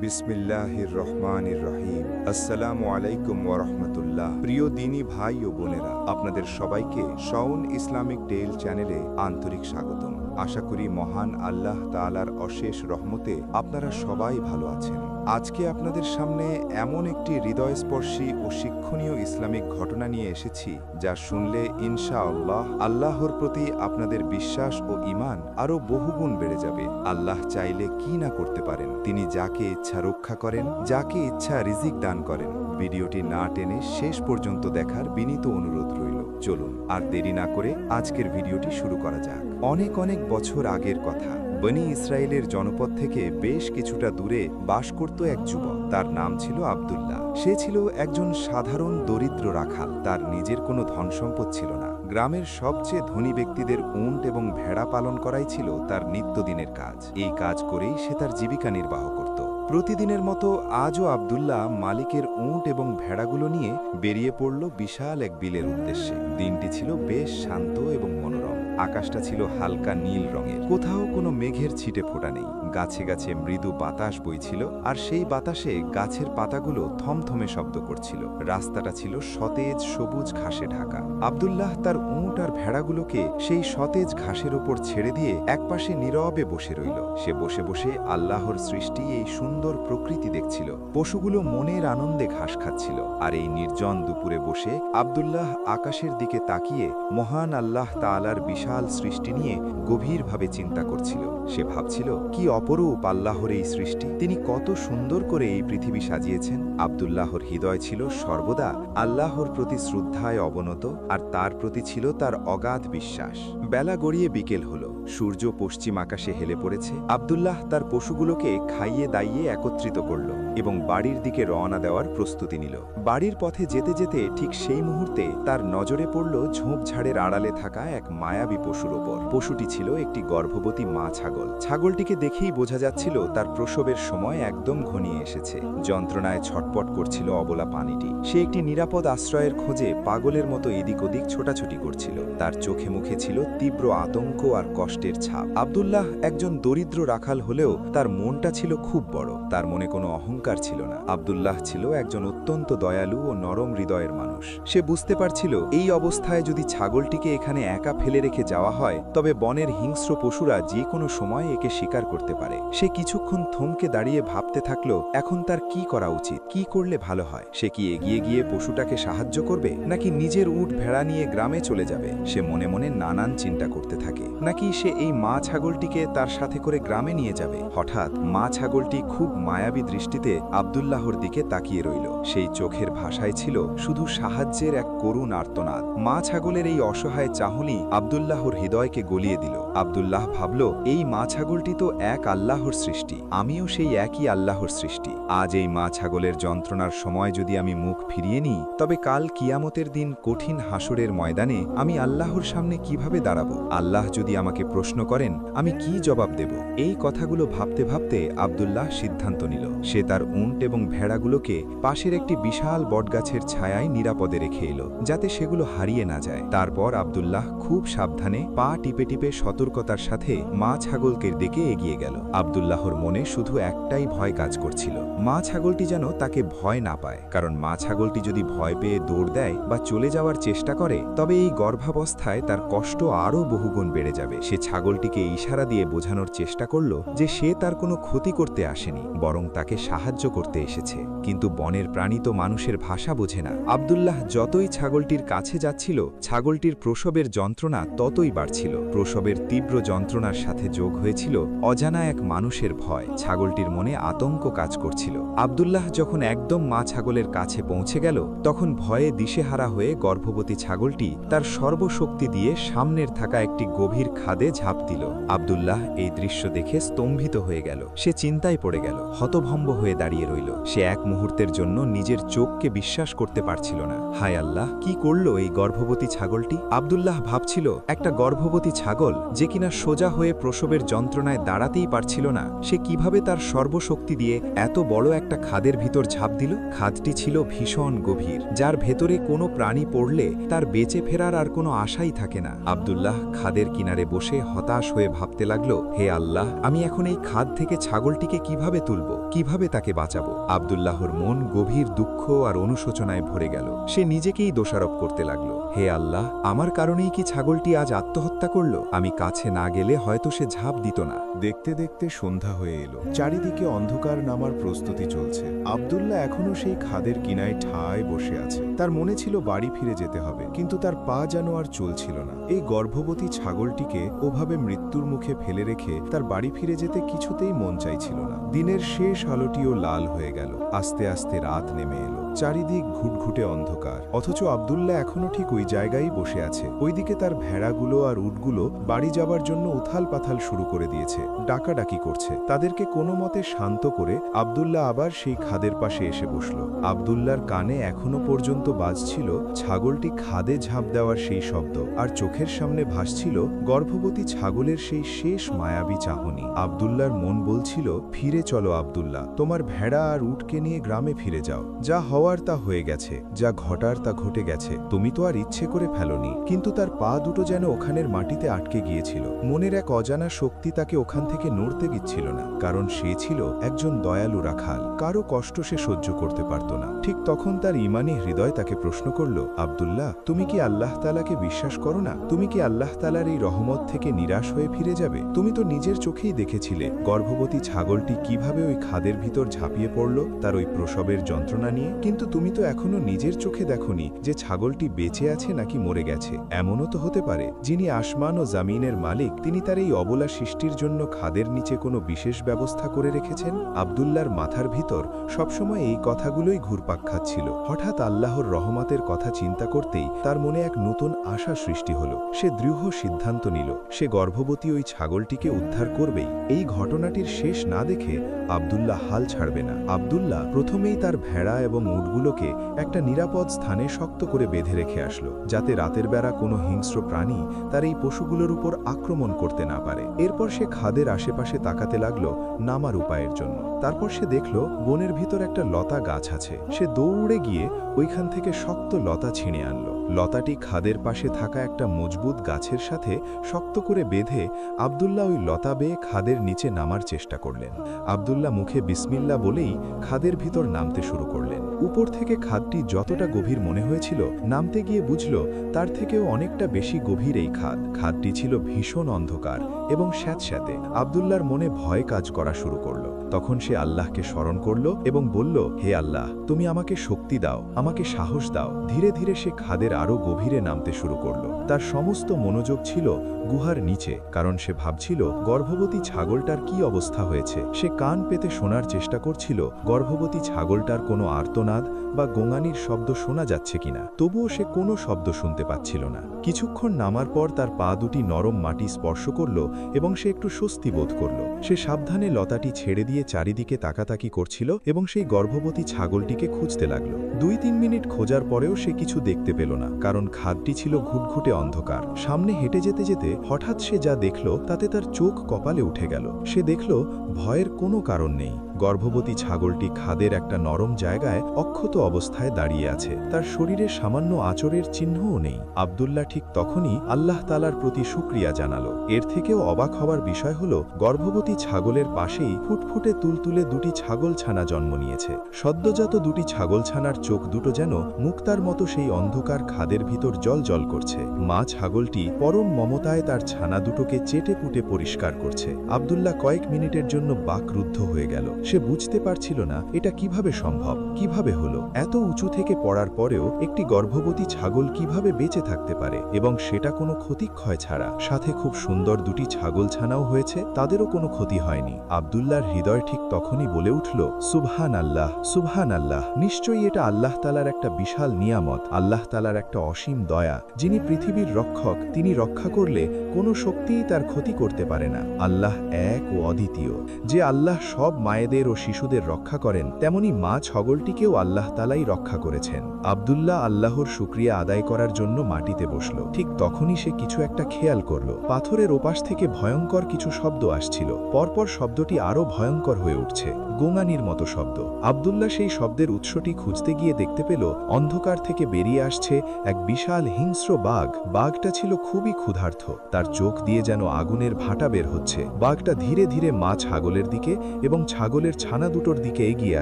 বিসমিল্লাহির রহমানির রহিম। আসসালামু আলাইকুম ওয়া রাহমাতুল্লাহ। প্রিয় দিনী ভাই ও বোনেরা, আপনাদের সবাইকে শাওন ইসলামিক টেল চ্যানেলে আন্তরিক স্বাগতম। আশা করি মহান আল্লাহ তাআলার অশেষ রহমতে আপনারা সবাই ভালো আছেন। আজকে আপনাদের সামনে এমন একটি হৃদয়স্পর্শী ও শিক্ষণীয় ইসলামিক ঘটনা নিয়ে এসেছি, যা শুনলে ইনশাআল্লাহ আল্লাহর প্রতি আপনাদের বিশ্বাস ও ঈমান আরও বহুগুণ বেড়ে যাবে। আল্লাহ চাইলে কি না করতে পারেন। তিনি যাকে ইচ্ছা রক্ষা করেন, যাকে ইচ্ছা রিজিক দান করেন। ভিডিওটি না টেনে শেষ পর্যন্ত দেখার বিনীত অনুরোধ রইল। চলুন আর দেরি না করে আজকের ভিডিওটি শুরু করা যাক। অনেক অনেক বছর আগের কথা। বনি ইসরায়েলের জনপদ থেকে বেশ কিছুটা দূরে বাস করত এক যুবক। তার নাম ছিল আব্দুল্লাহ। সে ছিল একজন সাধারণ দরিদ্র রাখাল। তার নিজের কোনো ধনসম্পদ ছিল না। গ্রামের সবচেয়ে ধনী ব্যক্তিদের উট এবং ভেড়া পালন করাই ছিল তার নিত্যদিনের কাজ। এই কাজ করেই সে তার জীবিকা নির্বাহ করত। প্রতিদিনের মতো আজও আব্দুল্লাহ মালিকের উট এবং ভেড়াগুলো নিয়ে বেরিয়ে পড়ল বিশাল এক বিলের উদ্দেশ্যে। দিনটি ছিল বেশ শান্ত এবং মনোরম। আকাশটা ছিল হালকা নীল রঙের। কোথাও কোনো মেঘের ছিটে ফোঁটা নেই। গাছে গাছে মৃদু বাতাস বইছিল, আর সেই বাতাসে গাছের পাতাগুলো থমথমে শব্দ করছিল। রাস্তাটা ছিল সতেজ সবুজ ঘাসে ঢাকা। আব্দুল্লাহ তার উট আর ভেড়াগুলোকে সেই সতেজ ঘাসের ওপর ছেড়ে দিয়ে একপাশে নীরবে বসে রইল। সে বসে বসে আল্লাহর সৃষ্টি এই সুন্দর প্রকৃতি দেখছিল। পশুগুলো মনের আনন্দে ঘাস খাচ্ছিল। আর এই নির্জন দুপুরে বসে আব্দুল্লাহ আকাশের দিকে তাকিয়ে মহান আল্লাহ তাআলার বিশাল সৃষ্টি নিয়ে গভীরভাবে চিন্তা করছিল। সে ভাবছিল, কি অপরূপ আল্লাহর এই সৃষ্টি। তিনি কত সুন্দর করে এই পৃথিবী সাজিয়েছেন। আব্দুল্লাহর হৃদয় ছিল সর্বদা আল্লাহর প্রতি শ্রদ্ধায় অবনত, আর তার প্রতি ছিল তার অগাধ বিশ্বাস। বেলা গড়িয়ে বিকেল হলো। সূর্য পশ্চিম আকাশে হেলে পড়েছে। আব্দুল্লাহ তার পশুগুলোকে খাইয়ে দাইয়ে একত্রিত করল এবং বাড়ির দিকে রওনা দেওয়ার প্রস্তুতি নিল। বাড়ির পথে যেতে যেতে ঠিক সেই মুহূর্তে তার নজরে পড়ল ঝোপঝাড়ের আড়ালে থাকা এক মায়াবী পশুর ওপর। পশুটি ছিল একটি গর্ভবতী মা ছাগল। ছাগলটিকে দেখেই বোঝা যাচ্ছিল তার প্রসবের সময় একদম ঘনিয়ে এসেছে। যন্ত্রণায় ছটপট করছিল অবলা প্রাণীটি। সে একটি নিরাপদ আশ্রয়ের খোঁজে পাগলের মতো এদিক ওদিক ছোটাছুটি করছিল। তার চোখে মুখে ছিল তীব্র আতঙ্ক আর কষ্টের ছাপ। আব্দুল্লাহ একজন দরিদ্র রাখাল হলেও তার মনটা ছিল খুব বড়। তার মনে কোনো অহংকার ছিল না। আব্দুল্লাহ ছিল একজন অত্যন্ত দয়ালু ও নরম হৃদয়ের মানুষ। সে বুঝতে পারছিল, এই অবস্থায় যদি ছাগলটিকে এখানে একা ফেলে রেখে যাওয়া হয়, তবে বনের হিংস্র পশুরা যে কোনো সময় একে শিকার করতে পারে। সে কিছুক্ষণ থমকে দাঁড়িয়ে ভাবতে থাকলো, এখন তার কি করা উচিত, কি করলে ভালো হয়। সে কি এগিয়ে গিয়ে পশুটাকে সাহায্য করবে, নাকি নিজের উট ভেড়া নিয়ে গ্রামে চলে যাবে। সে মনে মনে নানান চিন্তা করতে থাকে। নাকি সে এই মা ছাগলটিকে তার সাথে করে গ্রামে নিয়ে যাবে। হঠাৎ মা ছাগলটি খুব মায়াবী দৃষ্টিতে আব্দুল্লাহর দিকে তাকিয়ে রইল। সেই চোখের ভাষায় ছিল শুধু সাহায্যের এক করুণ আর্তনাদ। মা ছাগলের এই অসহায় চাহনি আব্দুল্লাহর হৃদয়কে গলিয়ে দিল। আব্দুল্লাহ ভাবল, এই মা ছাগলটি তো এক আল্লাহর সৃষ্টি। আমিও সেই একই আল্লাহর সৃষ্টি। আজ এই মা ছাগলের যন্ত্রণার সময় যদি আমি মুখ ফিরিয়ে নিই, তবে কাল কিয়ামতের দিন কঠিন হাসরের ময়দানে আমি আল্লাহর সামনে কিভাবে দাঁড়াবো। আল্লাহ যদি আমাকে প্রশ্ন করেন, আমি কি জবাব দেব। এই কথাগুলো ভাবতে ভাবতে আব্দুল্লাহ সিদ্ধান্ত নিল, সে তার উট এবং ভেড়াগুলোকে পাশের একটি বিশাল বটগাছের ছায়ায় নিরাপদে রেখে এলো, যাতে সেগুলো হারিয়ে না যায়। তারপর আব্দুল্লাহ খুব সাবধানে পা টিপে টিপে সতর্কতার সাথে মা ছাগলকে দিকে এগিয়ে গেল। আব্দুল্লাহর মনে শুধু একটাই ভয় কাজ করছিল, মা ছাগলটি যেন তাকে ভয় না পায়। কারণ মা ছাগলটি যদি ভয় পেয়ে দৌড় দেয় বা চলে যাওয়ার চেষ্টা করে, তবে এই গর্ভাবস্থায় তার কষ্ট আরও বহুগুণ বেড়ে যাবে। সে ছাগলটিকে ইশারা দিয়ে বোঝানোর চেষ্টা করল যে সে তার কোনো ক্ষতি করতে আসেনি, বরং তাকে সাহায্য করতে এসেছে। কিন্তু বনের প্রাণী তো মানুষের ভাষা বোঝে না। আব্দুল্লাহ যতই ছাগলটির কাছে যাচ্ছিল, ছাগলটির প্রসবের যন্ত্রণা ততই বাড়ছিল। প্রসবের তীব্র যন্ত্রণার সাথে যোগ হয়েছিল অজানা এক মানুষের ভয়। ছাগলটির মনে আতঙ্ক কাজ করছিল। আব্দুল্লাহ যখন একদম মা ছাগলের কাছে পৌঁছে গেল, তখন ভয়ে দিশেহারা হয়ে গর্ভবতী ছাগলটি তার সর্বশক্তি দিয়ে সামনের থাকা একটি গভীর খাদে ঝাঁপ দিল। আব্দুল্লাহ এই দৃশ্য দেখে স্তম্ভিত হয়ে গেল। সে চিন্তায় পড়ে গেল, হতভম্ব হয়ে দাঁড়িয়ে রইল। সে এক মুহূর্তের জন্য নিজের চোখকে বিশ্বাস করতে পারছিল না। হায় আল্লাহ, কি করলো এই গর্ভবতী ছাগলটি। আব্দুল্লাহ ভাবছিল, একটা গর্ভবতী ছাগল যে কিনা সোজা হয়ে প্রসবের যন্ত্রণায় দাঁড়াতেই পারছিল না, সে কিভাবে তার সর্বশক্তি দিয়ে এত বড় একটা খাদের ভিতর ঝাঁপ দিল। খাদটি ছিল ভীষণ গভীর, যার ভেতরে কোনো প্রাণী পড়লে তার বেঁচে ফেরার আর কোনো আশাই থাকে না। আব্দুল্লাহ খাদের কিনারে বসে হতাশ হয়ে ভাবতে লাগলো, হে আল্লাহ, আমি এখন এই খাদ থেকে ছাগলটিকে কিভাবে তুলব। কিভাবে তাকে বাঁচাবো? আব্দুল্লাহর মন গভীর দুঃখ আর অনুশোচনায় ভরে গেল। সে নিজেকেই দোষারোপ করতে লাগল। হে আল্লাহ, আমার কারণেই কি ছাগলটি আজ আত্মহত্যা করল? আমি কাছে না গেলে হয়তো সে ঝাঁপ দিত না। দেখতে দেখতে সন্ধ্যা হয়ে এলো। চারিদিকে অন্ধকার নামার প্রস্তুতি চলছে। আব্দুল্লাহ এখনো সেই খাদের কিনায় ঠায় বসে আছে। তার মনে ছিল বাড়ি ফিরে যেতে হবে, কিন্তু তার পা যেন আর চলছিল না। এই গর্ভবতী ছাগলটিকে ওভাবে মৃত্যুর মুখে ফেলে রেখে তার বাড়ি ফিরে যেতে কিছুতেই মন চাইছিল না। দিনের শেষ আলোটিও লাল হয়ে গেল। আস্তে আস্তে রাত নেমে এলো। চারিদিক ঘুটঘুটে অন্ধকার, অথচ আব্দুল্লাহ এখনো ঠিক ওই জায়গায় বসে আছে। ওইদিকে তার ভেড়াগুলো আর উটগুলো বাড়ি যাবার জন্য উথাল পাথাল শুরু করে দিয়েছে, ডাকাডাকি করছে। তাদেরকে কোনো মতে শান্ত করে আব্দুল্লাহ আবার সেই খাদের পাশে এসে বসল। আব্দুল্লাহর কানে এখনো পর্যন্ত বাজছিল ছাগলটি খাদে ঝাঁপ দেওয়ার সেই শব্দ, আর চোখের সামনে ভাসছিল গর্ভবতী ছাগলের সেই শেষ মায়াবী চাহনি। আব্দুল্লাহর মন বলছিল, ফিরে চলো আব্দুল্লাহ, তোমার ভেড়া আর উটকে নিয়ে গ্রামে ফিরে যাও। যা হওয়ার তা হয়ে গেছে, যা ঘটার তা ঘটে গেছে। তুমি তো আর ইচ্ছে করে ফেলোনি। কিন্তু তার পা দুটো যেন ওখানের মাটিতে আটকে গিয়েছিল। মনের এক অজানা শক্তি তাকে ওখান থেকে নড়তে দিচ্ছিল না, কারণ সে ছিল একজন দয়ালু রাখাল। কারো কষ্ট সে সহ্য করতে পারত না। ঠিক তখন তার ঈমানী হৃদয় তাকে প্রশ্ন করল, আব্দুল্লাহ, তুমি কি আল্লাহ তাআলাকে বিশ্বাস করো না? তুমি কি আল্লাহ তাআলার এই রহমত থেকে নিরাশ হয়ে ফিরে যাবে? তুমি তো নিজের চোখেই দেখেছিলে গর্ভবতী ছাগলটি কিভাবে ওই খাদের ভিতর ঝাঁপিয়ে পড়ল তার ওই প্রসবের যন্ত্রণা নিয়ে। কিন্তু তুমি তো এখনো নিজের চোখে দেখোনি যে ছাগলটি বেঁচে আছে নাকি মরে গেছে। এমনও তো হতে পারে যিনি আসমান ও জামিনের মালিক, তিনি তার এই অবলা সৃষ্টির জন্য খাদের নিচে কোনো বিশেষ ব্যবস্থা করে রেখেছেন। আব্দুল্লাহর মাথার ভিতর সবসময় এই কথাগুলোই ঘুরপাক খাচ্ছিল। হঠাৎ আল্লাহর রহমতের কথা চিন্তা করতেই তার মনে এক নতুন আশা সৃষ্টি হল। সে দৃঢ় সিদ্ধান্ত নিল, সে গর্ভবতী ওই ছাগলটিকে উদ্ধার করবেই। এই ঘটনাটির শেষ না দেখে আব্দুল্লাহ হাল ছাড়বে না। আব্দুল্লাহ প্রথমেই তার ভেড়া এবং উটগুলোকে একটা নিরাপদ স্থানে শক্ত করে বেঁধে রেখে আসলো, যাতে রাতের বেলা কোনো হিংস্র প্রাণী তার এই পশুগুলোর উপর আক্রমণ করতে না পারে। এরপর সে খাদের আশেপাশে তাকাতে লাগলো নামার উপায়ের জন্য। তারপর সে দেখল বনের ভিতর একটা লতা গাছ আছে। সে দৌড়ে গিয়ে ওইখান থেকে শক্ত লতা ছিঁড়ে আনলো। লতাটি খাদের পাশে থাকা একটা মজবুত গাছের সাথে শক্ত করে বেঁধে আব্দুল্লাহ ওই লতা বেয়ে খাদের নিচে নামার চেষ্টা করলেন। আব্দুল্লাহ মুখে বিসমিল্লাহ বলেই খাদের ভিতর নামতে শুরু করলেন। উপর থেকে খাদটি যতটা গভীর মনে হয়েছিল, নামতে গিয়ে বুঝল তার থেকেও অনেকটা বেশি গভীর এই খাদ। খাদটি ছিল ভীষণ অন্ধকার এবং স্যাঁতস্যাঁতে। আব্দুল্লাহর মনে ভয় কাজ করা শুরু করল। তখন সে আল্লাহকে স্মরণ করল এবং বলল, হে আল্লাহ, তুমি আমাকে শক্তি দাও, আমাকে সাহস দাও। ধীরে ধীরে সে খাদের আরো গভীরে নামতে শুরু করল। তার সমস্ত মনোযোগ ছিল গুহার নিচে, কারণ সে ভাবছিল গর্ভবতী ছাগলটার কি অবস্থা হয়েছে। সে কান পেতে শোনার চেষ্টা করছিল গর্ভবতী ছাগলটার কোনো আর্তনাদ বা গোঙানির শব্দ শোনা যাচ্ছে কিনা। তবুও সে কোনো শব্দ শুনতে পাচ্ছিল না। কিছুক্ষণ নামার পর তার পা দুটি নরম মাটি স্পর্শ করল এবং সে একটু স্বস্তি বোধ করল। সে সাবধানে লতাটি ছেড়ে দিয়ে চারিদিকে তাকাতাকি করছিল এবং সেই গর্ভবতী ছাগলটিকে খুঁজতে লাগল। 2-3 মিনিট খোঁজার পরেও সে কিছু দেখতে পেল না, কারণ খাদটি ছিল ঘুটঘুটে অন্ধকার। সামনে হেঁটে যেতে যেতে হঠাৎ সে যা দেখল তাতে তার চোখ কপালে উঠে গেল। সে দেখল ভয়ের কোনো কারণ নেই। গর্ভবতী ছাগলটি খাদের একটা নরম জায়গায় অক্ষত অবস্থায় দাঁড়িয়ে আছে। তার শরীরে সামান্য আঁচড়ের চিহ্নও নেই। আব্দুল্লাহ ঠিক তখনই আল্লাহ তাআলার প্রতি শুকরিয়া জানালো। এর থেকেও অবাক হওয়ার বিষয় হল, গর্ভবতী ছাগলের পাশেই ফুটফুটে তুলতুলে দুটি ছাগলছানা জন্ম নিয়েছে। সদ্যজাত দুটি ছাগলছানার চোখ দুটো যেন মুক্তার মতো সেই অন্ধকার খাদের ভিতর জ্বলজ্বল করছে। মা ছাগলটি পরম মমতায় তার ছানা দুটোকে চেটে পুটে পরিষ্কার করছে। আব্দুল্লাহ কয়েক মিনিটের জন্য বাকরুদ্ধ হয়ে গেল। সে বুঝতে পারছিল না এটা কিভাবে সম্ভব, কিভাবে হলো। এত উঁচু থেকে পড়ার পরেও একটি গর্ভবতী ছাগল কিভাবে বেঁচে থাকতে পারে, এবং সেটা কোনো ক্ষতিক্ষয় ছাড়া। সাথে খুব সুন্দর দুটি ছাগলছানাও হয়েছে, তাদেরও কোনো ক্ষতি হয়নি। আব্দুল্লাহর হৃদয় ঠিক তখনই বলে উঠল, সুবহান আল্লাহ, সুবহান আল্লাহ। নিশ্চয়ই এটা আল্লাহ তাআলার একটা বিশাল নিয়ামত, আল্লাহ তাআলার একটা অসীম দয়া। যিনি পৃথিবীর রক্ষক, তিনি রক্ষা করলে কোনো শক্তিই তার ক্ষতি করতে পারে না। আল্লাহ এক ও অদ্বিতীয়। যে আল্লাহ সব মায়েদের ও শিশুদের রক্ষা করেন, তেমনি মা ছাগলটিকেও আল্লাহ তাআলাই রক্ষা করেছেন। আব্দুল্লাহ আল্লাহর শুকরিয়া আদায় করার জন্য মাটিতে বসল। ঠিক তখনই সে কিছু একটা খেয়াল করল। পাথরের ওপাশ থেকে ভয়ঙ্কর কিছু শব্দ আসছিল। পরপর শব্দটি আরো ভয়ঙ্কর হয়ে উঠছে। গোঙানির মতো শব্দ। আব্দুল্লাহ সেই শব্দের উৎসটি খুঁজতে গিয়ে দেখতে পেল অন্ধকার থেকে বেরিয়ে আসছে এক বিশাল হিংস্র বাঘ। বাঘটা ছিল খুবই ক্ষুধার্ত, তার চোখ দিয়ে যেন আগুনের ভাটা বের হচ্ছে। বাঘটা ধীরে ধীরে মা ছাগলের দিকে এবং ছাগলের ছানা দুটোর দিকে এগিয়ে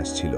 আসছিল।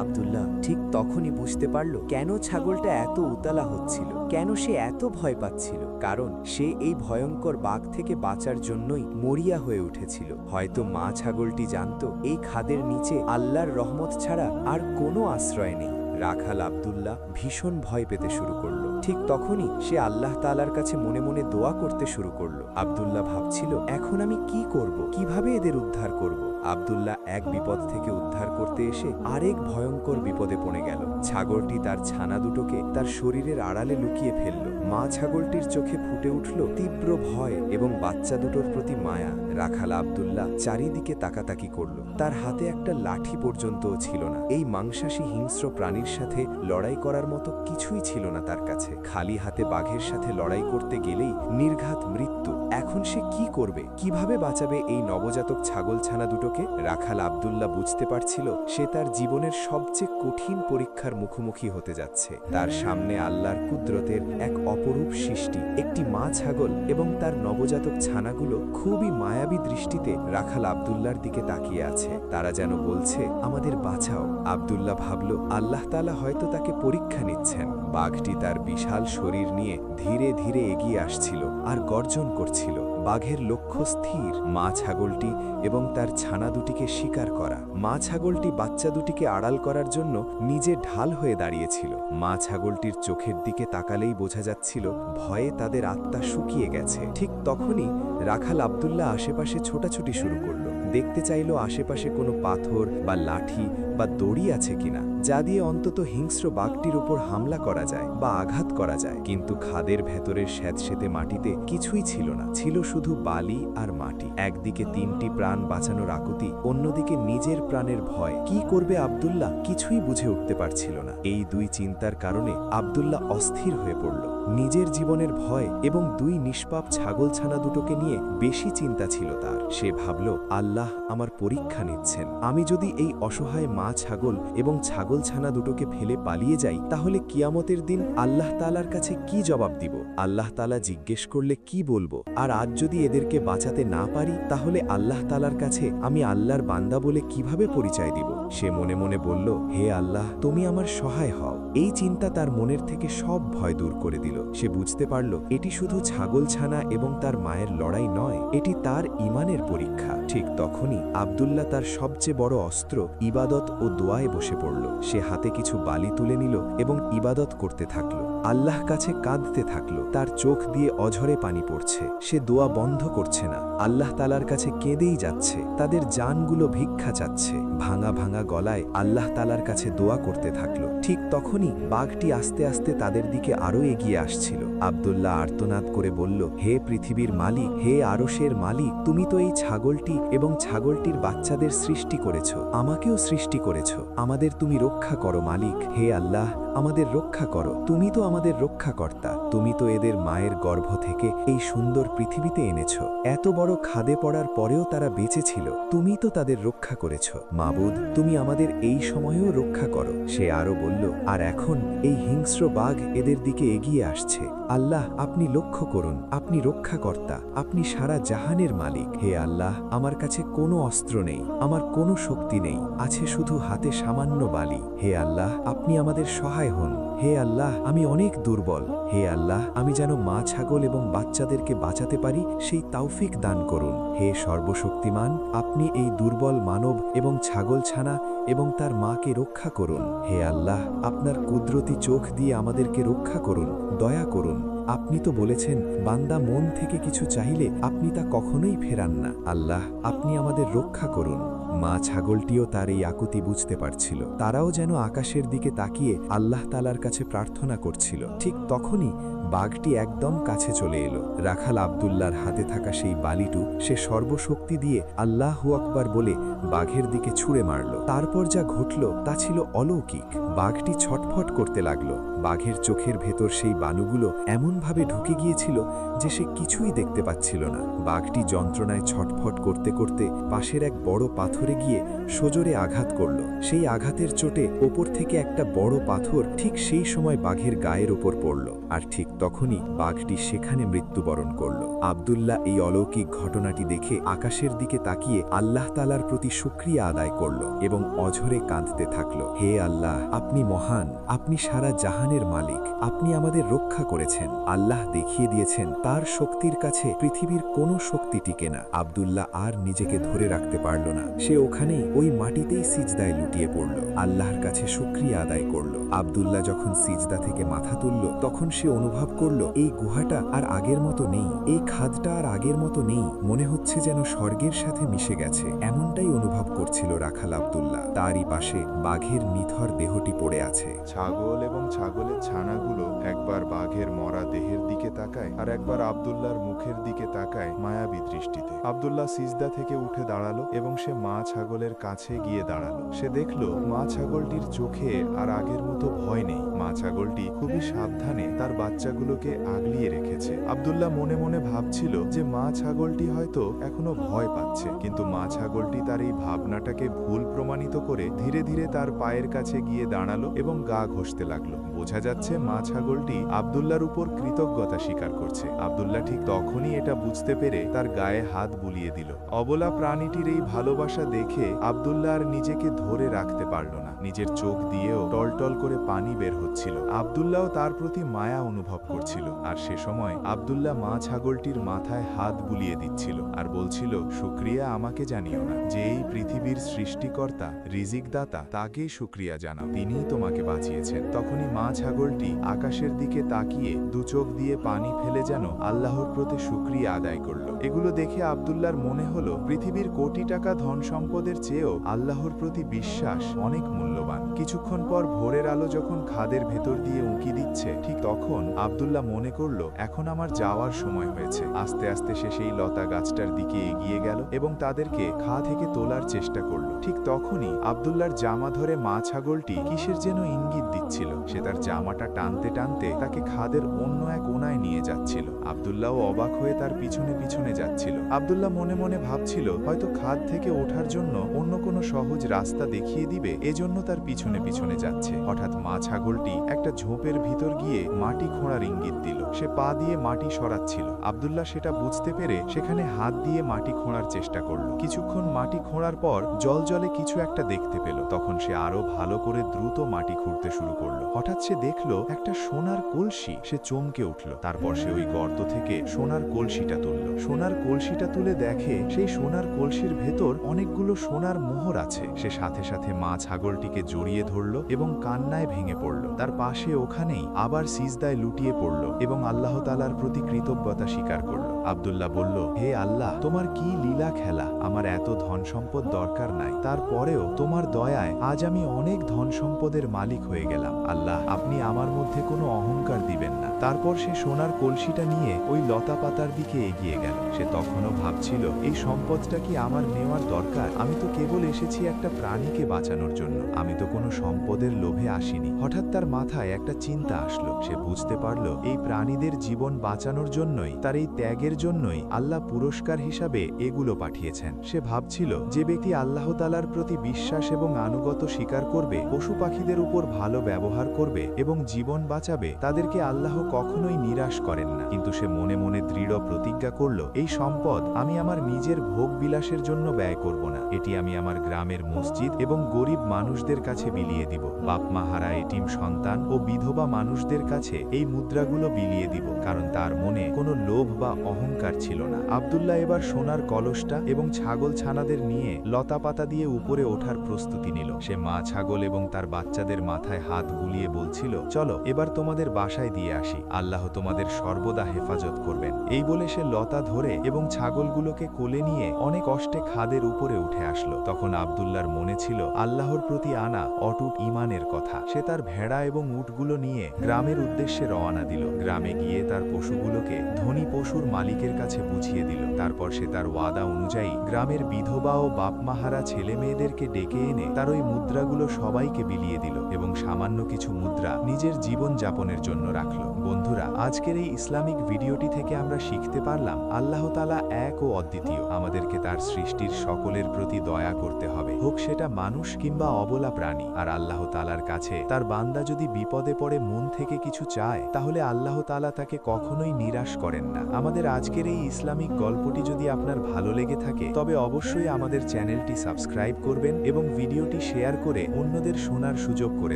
আব্দুল্লাহ ঠিক তখনই বুঝতে পারল কেন ছাগলটা এত উতালা হচ্ছিল, কেন সে এত ভয় পাচ্ছিল। কারণ সে এই ভয়ঙ্কর বাঘ থেকে বাঁচার জন্যই মরিয়া হয়ে উঠেছিল। হয়তো মা ছাগলটি জানত এই খাদের নিচে আল্লাহর রহমত ছাড়া আর কোনো আশ্রয় নেই। রাখাল আব্দুল্লাহ ভীষণ ভয় পেতে শুরু করলো। ঠিক তখনই সে আল্লাহ তাআলার কাছে মনে মনে দোয়া করতে শুরু করলো। আব্দুল্লাহ ভাবছিল, এখন আমি কি করব, কিভাবে এদের উদ্ধার করব। আব্দুল্লাহ এক বিপদ থেকে উদ্ধার করতে এসে আরেক ভয়ঙ্কর বিপদে পড়ে গেল। ছাগলটি তার ছানা দুটোকে তার শরীরের আড়ালে লুকিয়ে ফেলল। মা ছাগলটির চোখে ফুটে উঠল তীব্র ভয় এবং বাচ্চা দুটোর প্রতি মায়া। রাখাল আব্দুল্লাহ চারিদিকে তাকাতাকি করল। তার হাতে একটা লাঠি পর্যন্তও ছিল না। এই মাংসাশী হিংস্র প্রাণীর সাথে লড়াই করার মতো কিছুই ছিল না তার কাছে। খালি হাতে বাঘের সাথে লড়াই করতে গেলেই নির্ঘাত মৃত্যু। এখন সে কি করবে, কিভাবে বাঁচাবে এই নবজাতক ছাগল ছানা দুটোকে? রাখাল আব্দুল্লাহ বুঝতে পারছিল সে তার জীবনের সবচেয়ে কঠিন পরীক্ষার মুখোমুখি হতে যাচ্ছে। তার সামনে আল্লাহর কুদরতের এক অপরূপ সৃষ্টি, একটি মা ছাগল এবং তার নবজাতক ছানাগুলো খুবই মায়াবী দৃষ্টিতে রাখাল আব্দুল্লাহর দিকে তাকিয়ে আছে। তারা যেন বলছে, আমাদের বাঁচাও। আব্দুল্লাহ ভাবল, আল্লাহ তাআলা হয়তো তাকে পরীক্ষা নিচ্ছেন। বাঘটি তার বিশাল শরীর নিয়ে ধীরে ধীরে এগিয়ে আসছিল আর গর্জন করছিল। বাঘের লক্ষ্য স্থির, মা ছাগলটি এবং তার ছানা দুটিকে শিকার করা। মা ছাগলটি বাচ্চা দুটিকে আড়াল করার জন্য নিজে ঢাল হয়ে দাঁড়িয়েছিল। মা ছাগলটির চোখের দিকে তাকালেই বোঝা যাচ্ছিল ভয়ে তাদের আত্মা শুকিয়ে গেছে। ঠিক তখনই রাখাল আব্দুল্লাহ আশেপাশে ছোটাছুটি শুরু করল। দেখতে চাইল আশেপাশে কোনো পাথর বা লাঠি বা দড়ি আছে কিনা, যা দিয়ে অন্তত হিংস্র বাঘটির উপর হামলা করা যায় বা আঘাত করা যায়। কিন্তু খাদের ভেতরের স্যাঁতসেঁতে মাটিতে কিছুই ছিল না, ছিল শুধু বালি আর মাটি। একদিকে 3টি প্রাণ বাঁচানোর আকুতি, অন্যদিকে নিজের প্রাণের ভয়। কি করবে আব্দুল্লাহ কিছুই বুঝে উঠতে পারছিল না। এই দুই চিন্তার কারণে আব্দুল্লাহ অস্থির হয়ে পড়ল। নিজের জীবনের ভয় এবং দুই নিষ্পাপ ছাগলছানা দুটোকে নিয়ে বেশি চিন্তা ছিল তার। সে ভাবল, আল্লাহ আমার পরীক্ষা নিচ্ছেন। আমি যদি এই অসহায় মা ছাগল এবং ছাগলছানা দুটোকে ফেলে পালিয়ে যাই, তাহলে কিয়ামতের দিন আল্লাহ তাআলার কাছে কি জবাব দিব? আল্লাহ তাআলা জিজ্ঞেস করলে কি বলবো? আর আজ যদি এদেরকে বাঁচাতে না পারি, তাহলে আল্লাহ তাআলার কাছে আমি আল্লাহর বান্দা বলে কিভাবে পরিচয় দিব? সে মনে মনে বলল, হে আল্লাহ, তুমি আমার সহায় হও। এই চিন্তা তার মনের থেকে সব ভয় দূর করে দিল। সে বুঝতে পারল এটি শুধু ছাগলছানা এবং তার মায়ের লড়াই নয়, এটি তার ঈমানের পরীক্ষা। ঠিক তখনই আব্দুল্লাহ তার সবচেয়ে বড় অস্ত্র ইবাদত ও দোয়ায় বসে পড়ল। সে হাতে কিছু বালি তুলে নিল এবং ইবাদত করতে থাকল। আল্লাহ কাছে কাঁদতে থাকল। তার চোখ দিয়ে অঝরে পানি পড়ছে। সে দোয়া বন্ধ করছে না। আল্লাহ তাআলার কাছে কেঁদেই যাচ্ছে। তাদের জানগুলো ভিক্ষা চাচ্ছে। ভাঙা ভাঙা গলায় আল্লাহ তাআলার কাছে দোয়া করতে থাকল। ঠিক তখনই বাঘটি আস্তে আস্তে তাদের দিকে আরো এগিয়ে আসছিল। আব্দুল্লাহ আর্তনাদ করে বলল, হে পৃথিবীর মালিক, হে আরশের মালিক, তুমি তো এই ছাগলটি এবং ছাগলটির বাচ্চাদের সৃষ্টি করেছ, আমাকেও সৃষ্টি করেছ। আমাদের তুমি রক্ষা করো মালিক। হে আল্লাহ, আমাদের রক্ষা করো। তুমি তো আমাদের রক্ষাকর্তা। তুমি তো এদের মায়ের গর্ভ থেকে এই সুন্দর পৃথিবীতে এনেছ। এত বড় খাদে পড়ার পরেও তারা বেঁচে ছিল। তুমি তো তাদের রক্ষা করেছ। মাবুদ, তুমি আমাদের এই সময়েও রক্ষা করো। সে আরো বলল, আর এখন এই হিংস্র বাঘ এদের দিকে এগিয়ে আসছে। আল্লাহ, আপনি লক্ষ্য করুন। আপনি রক্ষাকর্তা। আপনি সারা জাহানের মালিক। হে আল্লাহ, আমার কাছে কোনো অস্ত্র নেই, আমার কোনো শক্তি নেই, আছে শুধু হাতে সামান্য বালি। হে আল্লাহ, আপনি আমাদের সহায় হন। হে আল্লাহ, আমি অনেক দুর্বল। হে আল্লাহ, আমি যেন মা ছাগল এবং বাচ্চাদেরকে বাঁচাতে পারি সেই তৌফিক দান করুন। হে সর্বশক্তিমান, আপনি এই দুর্বল মানব এবং ছাগলছানা এবং তার মাকে রক্ষা করুন। হে আল্লাহ, আপনার কুদরতি চোখ দিয়ে আমাদেরকে রক্ষা করুন, দয়া করুন। আপনি তো বলেছেন, বান্দা মন থেকে কিছু চাইলে আপনি তা কখনোই ফেরান না। আল্লাহ, আপনি আমাদের রক্ষা করুন। মা ছাগলটিও তার এই আকুতি বুঝতে পারছিল। তারাও যেন আকাশের দিকে তাকিয়ে আল্লাহ তাআলার কাছে প্রার্থনা করছিল। ঠিক তখনই বাঘটি একদম কাছে চলে এলো। রাখাল আব্দুল্লাহর হাতে থাকা সেই বালিটু সে সর্বশক্তি দিয়ে আল্লাহু আকবার বলে বাঘের দিকে ছুঁড়ে মারল। তারপর যা ঘটল তা ছিল অলৌকিক। বাঘটি ছটফট করতে লাগলো। বাঘের চোখের ভেতর সেই বালুগুলো এমনভাবে ঢুকে গিয়েছিল যে সে কিছুই দেখতে পাচ্ছিল না। বাঘটি যন্ত্রণায় ছটফট করতে করতে পাশের এক বড় পাথরে গিয়ে সজোরে আঘাত করল। সেই আঘাতের চোটে ওপর থেকে একটা বড় পাথর ঠিক সেই সময় বাঘের গায়ের ওপর পড়ল, আর ঠিক তখনই বাঘটি সেখানে মৃত্যুবরণ করল। আব্দুল্লাহ এই অলৌকিক ঘটনাটি দেখে আকাশের দিকে তাকিয়ে আল্লাহ তাআলার প্রতি শুকরিয়া আদায় করল এবং অঝরে কাঁদতে থাকল। হে আল্লাহ, আপনি মহান, আপনি সারা জাহানের মালিক, আপনি আমাদের রক্ষা করেছেন। আল্লাহ দেখিয়ে দিয়েছেন তার শক্তির কাছে পৃথিবীর কোনো শক্তি টিকে না। আব্দুল্লাহ আর নিজেকে ধরে রাখতে পারল না। সে ওখানেই ওই মাটিতেই সিজদায় লুটিয়ে পড়ল, আল্লাহর কাছে শুকরিয়া আদায় করল। আব্দুল্লাহ যখন সিজদা থেকে মাথা তুলল তখন সে অনুভব করল এই গুহাটা আর আগের মতো নেই, এই খাদটা আর আগের মতো নেই। মনে হচ্ছে যেন স্বর্গের সাথে মিশে গেছে। এমনটাই অনুভব করছিল রাখাল আব্দুল্লাহ। তারই পাশে বাঘের নিথর দেহটি পড়ে আছে। ছাগল এবং ছাগলের ছানাগুলো একবার বাঘের মরা দেহের দিকে তাকায় আর একবার আব্দুল্লাহর মুখের দিকে তাকায় মায়াবী দৃষ্টিতে। আব্দুল্লাহ সিজদা থেকে উঠে দাঁড়ালো এবং সে মা ছাগলের কাছে গিয়ে দাঁড়ালো। সে দেখল মা ছাগলটির চোখে আর আগের মতো ভয় নেই। মা ছাগলটি খুবই সাবধানে তার বাচ্চাগুলোকে আগলিয়ে রেখেছে। আব্দুল্লাহ মনে মনে ভাবছিল যে মা ছাগলটি হয়তো এখনো ভয় পাচ্ছে, কিন্তু মা ছাগলটি তার এই ভাবনাটাকে ভুল প্রমাণিত করে ধীরে ধীরে তার পায়ের কাছে গিয়ে দাঁড়ালো এবং গা ঘষতে লাগলো। বোঝা যাচ্ছে মা ছাগলটি আব্দুল্লাহর উপর কৃতজ্ঞতা স্বীকার করছে। আব্দুল্লাহ ঠিক তখনই এটা বুঝতে পেরে তার গায়ে হাত বুলিয়ে দিল। অবলা প্রাণীটির এই ভালোবাসা দেখে আব্দুল্লাহ আর নিজেকে ধরে রাখতে পারল না। নিজের চোখ দিয়েও টলটল করে পানি বের হচ্ছিল। আব্দুল্লাহও তার প্রতি মায়া অনুভব করছিল। আর সে সময় আব্দুল্লাহ মা ছাগলটির মাথায় হাত বুলিয়ে দিচ্ছিল আর বলছিল, শুকরিয়া আমাকে জানিও না, যে এই পৃথিবীর সৃষ্টিকর্তা রিজিকদাতা তাকেই শুকরিয়া জানাও, তিনিই তোমাকে বাঁচিয়েছেন। তখনই মা ছাগলটি আকাশের দিকে তাকিয়ে দু চোখ দিয়ে পানি ফেলে যেন আল্লাহর প্রতি শুকরিয়া আদায় করল। এগুলো দেখে আব্দুল্লাহর মনে হলো পৃথিবীর কোটি টাকা ধন সম্পদের চেয়েও আল্লাহর প্রতি বিশ্বাস অনেক মূল্যবান। কিছুক্ষণ পর ভোরের আলো যখন খাদের ভেতর দিয়ে উঁকি দিচ্ছে, ঠিক তখন আব্দুল্লাহ মনে করল এখন আমার যাওয়ার সময় হয়েছে। আস্তে আস্তে সে সেই লতা গাছটার দিকে এগিয়ে গেল এবং তাদেরকে খা থেকে তোলার চেষ্টা করল। ঠিক তখনই আব্দুল্লাহর জামা ধরে মা ছাগলটি কিসের যেন ইঙ্গিত দিচ্ছিল। সে তার জামাটা টানতে টানতে তাকে খাদের অন্য এক কোণায় নিয়ে যাচ্ছিল। আব্দুল্লাহ অবাক হয়ে তার পিছনে পিছনে যাচ্ছিল। আব্দুল্লাহ মনে মনে ভাবছিল হয়তো খাদ থেকে ওঠার জন্য অন্য কোনো সহজ রাস্তা দেখিয়ে দিবে, এজন্য তার পিছনে পিছনে যাচ্ছে। হঠাৎ মা ছাগলটি একটা ঝোপের ভিতর গিয়ে মাটি খোঁড়ার ইঙ্গিত দিল। সে পা দিয়ে মাটি সরাচ্ছিল। আব্দুল্লাহ সেটা বুঝতে পেরে সেখানে হাত দিয়ে মাটি খোঁড়ার চেষ্টা করল। কিছুক্ষণ মাটি খোঁড়ার পর জলে কিছু একটা দেখতে পেল। তখন সে আরো ভালো করে দ্রুত মাটি খুঁড়তে শুরু করলো। হঠাৎ সে দেখলো একটা সোনার কলসি। সে চমকে উঠল। তারপর সে ওই গর্ত থেকে সোনার কলসিটা তুলল। সোনার কলসিটা তুলে দেখে সেই সোনার কলসির ভেতর অনেকগুলো সোনার মোহর আছে। সে সাথে সাথে মা ছাগলটিকে জড়িয়ে ধরল এবং কান্নায় ভেঙে পড়ল। তার পাশে ওখানেই আবার সিজদায় লুটিয়ে পড়ল এবং আল্লাহ তাআলার প্রতি কৃতজ্ঞতা স্বীকার করল। আব্দুল্লাহ বলল, হে আল্লাহ, তোমার কি লীলা খেলা, আমার এত ধন সম্পদ দরকার নাই, তারপরেও তোমার দয়ায় আজ আমি অনেক ধন সম্পদের মালিক হয়ে গেলাম। আল্লাহ, আপনি আমার মধ্যে কোনো অহংকার দিবেন না। তারপর সে সোনার কলসিটা নিয়ে ওই লতা পাতার দিকে এগিয়ে গেল। সে তখনও ভাবছিল এই সম্পদটা কি আমার নেওয়ার দরকার? আমি তো কেবল এসেছি একটা প্রাণীকে বাঁচানোর জন্য, আমি তো কোনো সম্পদের লোভে আসিনি। হঠাৎ তার মাথায় একটা চিন্তা আসলো। সে বুঝতে পারল এই প্রাণীদের জীবন বাঁচানোর জন্যই, তার এই ত্যাগের জন্যই আল্লাহ পুরস্কার হিসাবে এগুলো পাঠিয়েছেন। সে ভাবছিল যে ব্যক্তি আল্লাহ তাআলার প্রতি বিশ্বাস এবং আনুগত্য স্বীকার করবে, পশু পাখিদের উপর ভালো ব্যবহার করবে এবং জীবন বাঁচাবে, তাদেরকে আল্লাহ কখনোই নিরাশ করেন না। কিন্তু সে মনে মনে দৃঢ় প্রতিজ্ঞা করল, এই সম্পদ আমি আমার নিজের ভোগ বিলাসের জন্য ব্যয় করব না। এটি আমি আমার গ্রামের মসজিদ এবং গরিব মানুষদের কাছে বিলিয়ে দিব। বাপ মা হারা এতিম সন্তান ও বিধবা মানুষদের কাছে এই মুদ্রাগুলো বিলিয়ে দিব, কারণ তার মনে কোনো লোভ বা অহংকার ছিল না। আব্দুল্লাহ এবার সোনার কলসটা এবং ছাগল ছানাদের নিয়ে লতাপাতা দিয়ে উপরে ওঠার প্রস্তুতি নিল। সে মা ছাগল এবং তার বাচ্চাদের মাথায় হাত বুলিয়ে বলছিল, চলো এবার তোমাদের বাসায় দিয়ে আসি, আল্লাহ তোমাদের সর্বদা হেফাজত করবেন। এই বলে সে লতা ধরে এবং ছাগলগুলোকে কোলে নিয়ে অনেক কষ্টে খাদের উপরে উঠে আসলো। তখন আব্দুল্লাহর মনে ছিল আল্লাহর প্রতি আনা অটুট ঈমানের কথা। সে তার ভেড়া এবং উটগুলো নিয়ে গ্রামের উদ্দেশ্যে রওনা দিল। গ্রামে গিয়ে তার পশুগুলোকে ধনী পশুর মালিকের কাছে বুঝিয়ে দিল। তারপর সে তার ওয়াদা অনুযায়ী গ্রামের বিধবা ও বাপমাহারা ছেলে মেয়েদেরকে ডেকে এনে তার ওই মুদ্রাগুলো সবাইকে বিলিয়ে দিল এবং সামান্য কিছু মুদ্রা নিজের জীবন যাপনের জন্য রাখল। বন্ধুরা, আজকের এই ইসলামিক ভিডিওটি থেকে আমরা শিখতে পারলাম আল্লাহ তাআলা এক ও অদ্বিতীয়। আমাদেরকে তার সৃষ্টির সকলের প্রতি দয়া করতে হবে, হোক সেটা মানুষ কিংবা অবলা প্রাণী। আর আল্লাহ তাআলার কাছে তার বান্দা যদি বিপদে পড়ে মন থেকে কিছু চায়, তাহলে আল্লাহ তাআলা তাকে কখনোই নিরাশ করেন না। আমাদের আজকের এই ইসলামিক গল্পটি যদি আপনার ভালো লেগে থাকে, তবে অবশ্যই আমাদের চ্যানেলটি সাবস্ক্রাইব করবেন এবং ভিডিওটি শেয়ার করে অন্যদের শোনার সুযোগ করে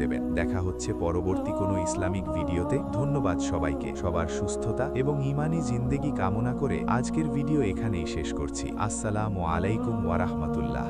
দেবেন। দেখা হচ্ছে পরবর্তী কোনো ইসলামিক ভিডিওতে। ধন্যবাদ সবাইকে। সবার সুস্থতা এবং ঈমানি জিন্দেগি কামনা করে আজকের ভিডিও এখানেই শেষ করছি। আসসালামু আলাইকুম ওয়া রাহমাতুল্লাহ।